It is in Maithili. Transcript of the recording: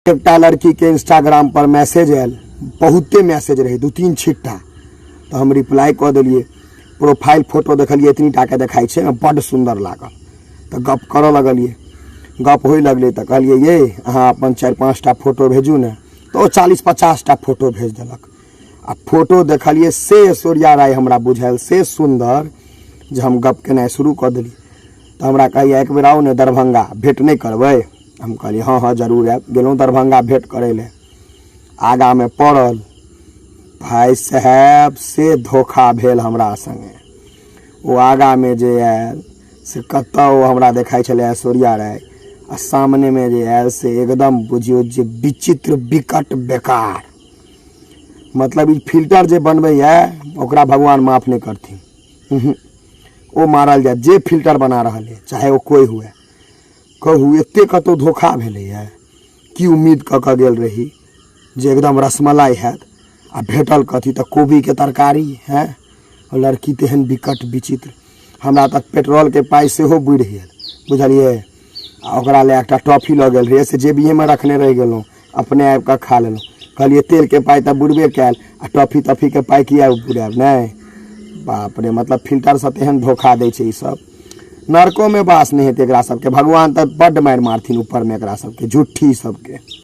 एकटा लड़की के इंस्टाग्राम पर मैसेज आयल, बहुते मैसेज रहे, 2-3 छिट्टा। तो हम रिप्लाई कऽ देलिए। प्रोफाइल फोटो देखलिए, इतनी टा के देखाई छे, बड़ सुंदर लागल। तो गप करऽ लगलिए, गप होय लगले। तो कहलिए ये अहाँ अपन 4-5 टा फोटो भेजू ने। तो 40-50 टा फोटो भेज देलक। आ फोटो देखलिए से ऐश्वर्या राय हमरा बुझायल से सुंदर जे हम गप केनाइ शुरू कऽ देलिए। तो हमरा कहैया एक बेर आओ ने दरभंगा, भेंट नहीं करबै। हम कहलिए हाँ हाँ जरूर आएब। गेलहुँ दरभंगा भेंट करे ले। आगा में पड़ल, भाई साहब से धोखा भेल हमरा संगे। वो आगा में जे आयल से कतौ हमरा देखाई छले ऐश्वर्या राय, आ सामने में जे आयल से एकदम बुझियो जे विचित्र विकट बेकार। मतलब ई फिल्टर जे बनबैया ओकरा भगवान माफ नहीं करथिन। ओ मारल जाए जे फिल्टर बना रहल है, चाहे वो कोई हुए। कहू एते कतौ धोखा भेलैया। की उम्मीद कऽ कऽ गेल रही जे एकदम रसमलाई हैत, आ भेटल कथी तऽ कोबी के तरकारी है। लड़की तेहन विकट विचित्र। हमरा तक पेट्रोल के पाई सेहो बुढ़ि गेल, बुझलिए। आ ओकरा ले एकटा टॉफी लऽ गेल रही से जेबीए में रखने रह गेलहुँ, अपने आबि कऽ खा लेलहुँ। कहलिए तेल के पाई तऽ बुढ़बे कैल, आ टॉफी के पाई किया बुढ़ाएब नहीं। बाप रे, मतलब फिल्टर से तेहन धोखा दै छै ई सब। नरको में वास नहीं हेतै एकरा सबके। भगवान तऽ बड्ड मारि मारथिन ऊपर में एकरा सबके, झूठी सबके।